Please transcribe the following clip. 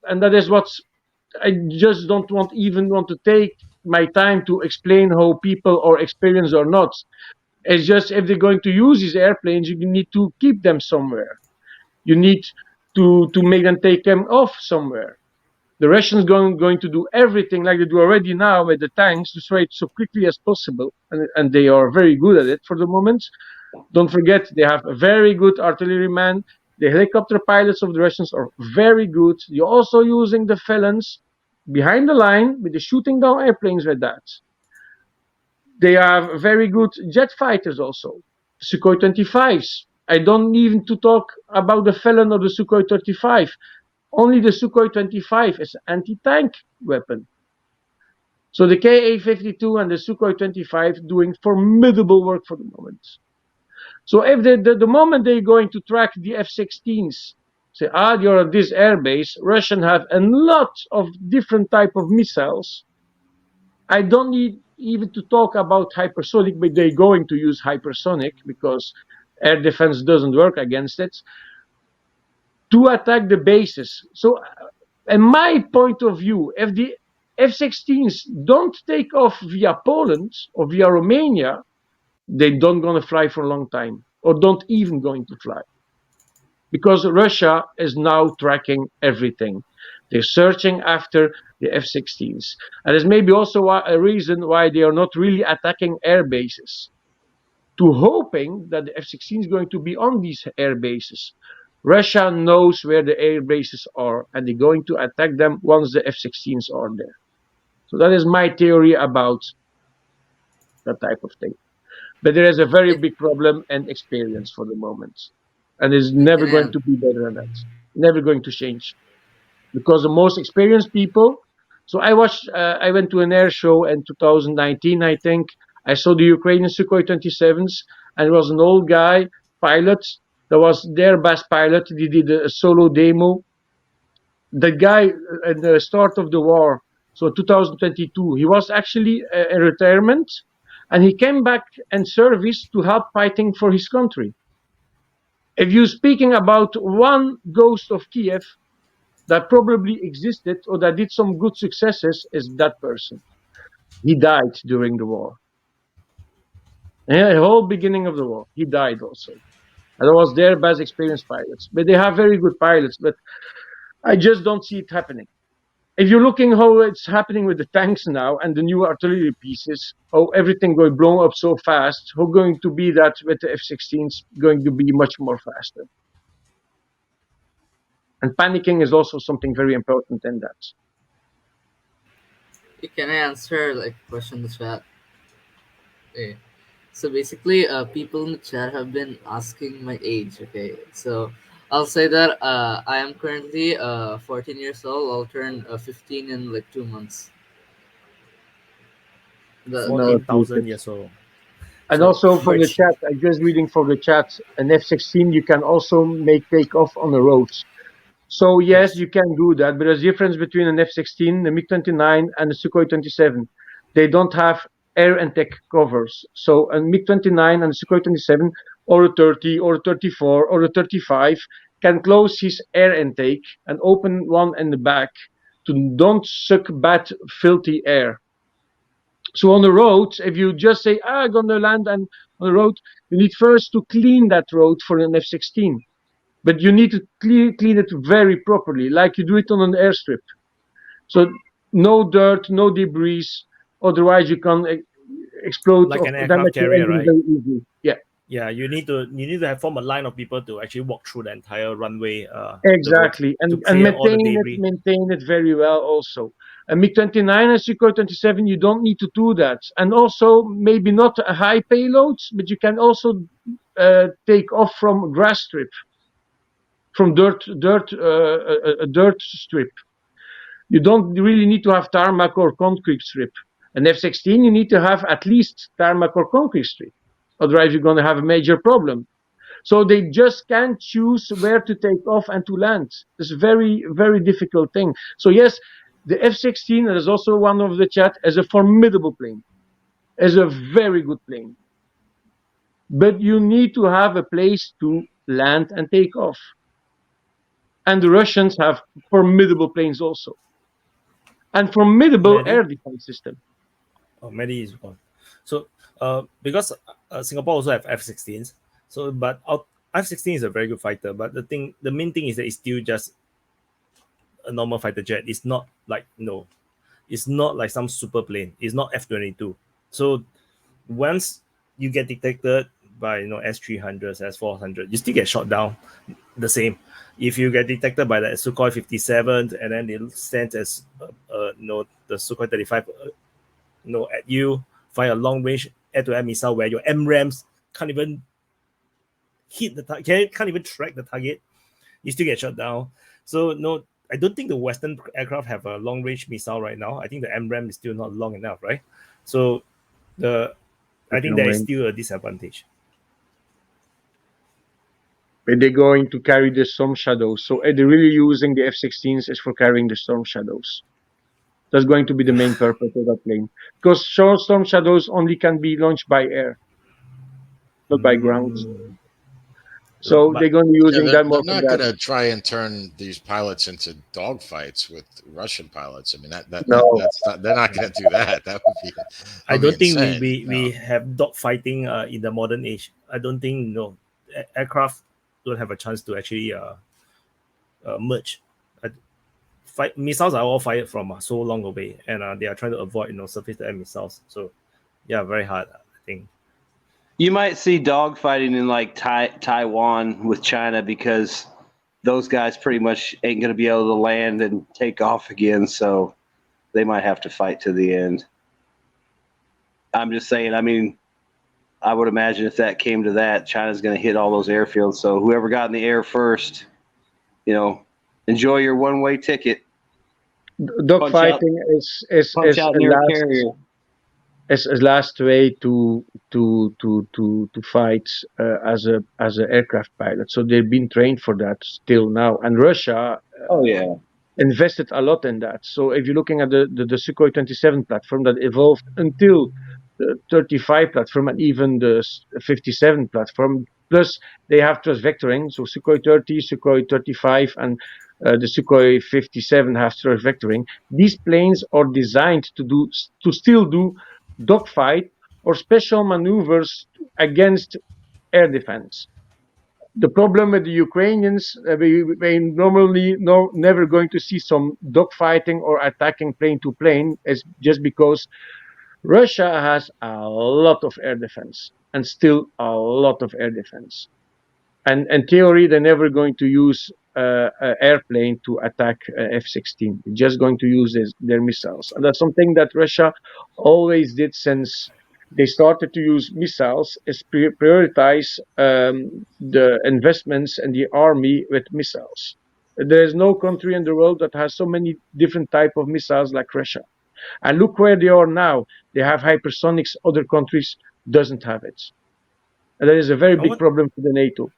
and that is what I just don't even want to take my time to explain how people are experienced or not. It's just if they're going to use these airplanes, you need to keep them somewhere. You need to make them take them off somewhere. The Russians going to do everything like they do already now with the tanks to destroy it so quickly as possible, and they are very good at it for the moment. Don't forget, they have a very good artilleryman. The helicopter pilots of the Russians are very good. You're also using the felons behind the line with the shooting down airplanes with that. They have very good jet fighters also. Sukhoi 25s. I don't even to talk about the felon or the Sukhoi 35. Only the Sukhoi 25 is an anti-tank weapon. So the Ka-52 and the Sukhoi 25 doing formidable work for the moment. So if the moment they're going to track the F-16s, say, you're at this airbase, Russian have a lot of different type of missiles. I don't need even to talk about hypersonic, but they're going to use hypersonic because air defense doesn't work against it, to attack the bases. So in my point of view, if the F-16s don't take off via Poland or via Romania, they don't gonna fly for a long time, or don't even going to fly. Because Russia is now tracking everything. They're searching after the F-16s. And there's maybe also a reason why they are not really attacking air bases, to hoping that the F-16 is going to be on these air bases. Russia knows where the air bases are, and they're going to attack them once the F-16s are there. So that is my theory about that type of thing. But there is a very big problem and experience for the moment. And it's never going to be better than that. Never going to change. Because the most experienced people, so I went to an air show in 2019, I think. I saw the Ukrainian Sukhoi 27s, and there was an old guy, pilot, that was their best pilot. He did a solo demo. The guy at the start of the war, so 2022, he was actually in retirement, and he came back in service to help fighting for his country. If you're speaking about one ghost of Kiev that probably existed or that did some good successes, is that person. He died during the war. Yeah, the whole beginning of the war, he died also. And I was their best experienced pilots. But they have very good pilots, but I just don't see it happening. If you're looking how it's happening with the tanks now and the new artillery pieces, how everything going blown up so fast, how going to be that with the F-16s going to be much more faster. And panicking is also something very important in that. Can I answer like question in the chat? Okay. So basically, people in the chat have been asking my age. Okay, so I'll say that I am currently 14 years old. I'll turn 15 in like 2 months. The, No, 14,000 years old. and So, also from the 14. chat, I'm just reading from the chat, an F-16 you can also make take off on the roads. So yes, you can do that, but there's a difference between an F-16, the MiG-29, and the Sukhoi 27. They don't have air intake covers. So a MiG-29 and the Sukhoi 27, or a 30, or a 34, or a 35 can close his air intake and open one in the back to don't suck bad, filthy air. So on the road, if you just say, I'm gonna land and on the road, you need first to clean that road for an F-16. But you need to clean it very properly, like you do it on an airstrip. So no dirt, no debris, otherwise you can explode Like or an aircraft damage your carrier, engine right? very easily. Yeah. Yeah, you need to have form a line of people to actually walk through the entire runway. Exactly, to and clear all the debris. maintain it very well also. A MiG-29 and Sukhoi 27, you don't need to do that. And also maybe not a high payload, but you can also take off from grass strip, from a dirt strip. You don't really need to have tarmac or concrete strip. An F-16, you need to have at least tarmac or concrete strip. Otherwise, you're going to have a major problem. So they just can't choose where to take off and to land. It's a very, very difficult thing. So yes, the F-16, that is also one of the chat, is a formidable plane. Is a very good plane. But you need to have a place to land and take off. And the Russians have formidable planes also, and formidable Medi? air defense system. Oh, Medi is gone. So, because Singapore also have F-16s, so but F-16 is a very good fighter. But the main thing is that it's still just a normal fighter jet. It's not like it's not like some super plane. It's not F-22. So once you get detected by S-300s, S-400, you still get shot down. The same. If you get detected by the Sukhoi 57 and then it sends as the Sukhoi 35 at you, fire a long range air-to-air missile where your MRAMs can't even hit the target, can't even track the target, you still get shot down. So no, I don't think the Western aircraft have a long range missile right now. I think the MRAM is still not long enough, right? So I think there is still a disadvantage. They're going to carry the Storm Shadows. So they're really using the F-16s as for carrying the Storm Shadows. That's going to be the main purpose of that plane. Because Storm Shadows only can be launched by air, not by ground. So they're going to be using that more they're for not going that. to try and turn these pilots into dogfights with Russian pilots. I mean, that's not, they're not going to do that. That would be. I don't think insane. we have dogfighting in the modern age. I don't think aircraft don't have a chance to actually merge. Missiles are all fired from so long away, and they are trying to avoid surface-to-air missiles. So yeah, very hard, I think. You might see dogfighting in like Taiwan with China because those guys pretty much ain't going to be able to land and take off again, so they might have to fight to the end. I'm just saying, I mean, I would imagine if that came to that, China's going to hit all those airfields. So whoever got in the air first, enjoy your one-way ticket. Dogfighting is a last way to fight as an aircraft pilot. So they've been trained for that still now, and Russia invested a lot in that. So if you're looking at the Sukhoi 27 platform that evolved until the 35 platform and even the 57 platform, plus they have thrust vectoring. So Sukhoi 30, Sukhoi 35, and the Sukhoi 57 have thrust vectoring. These planes are designed to still do dogfight or special maneuvers against air defense. The problem with the Ukrainians, we normally never going to see some dogfighting or attacking plane to plane, is just because Russia has a lot of air defense and still a lot of air defense. And in theory, they're never going to use an airplane to attack F-16. They're just going to use their missiles. And that's something that Russia always did since they started to use missiles, is prioritize the investments in the army with missiles. There is no country in the world that has so many different type of missiles like Russia. And look where they are now. They have hypersonics. Other countries doesn't have it. And that is a very big problem for the NATO.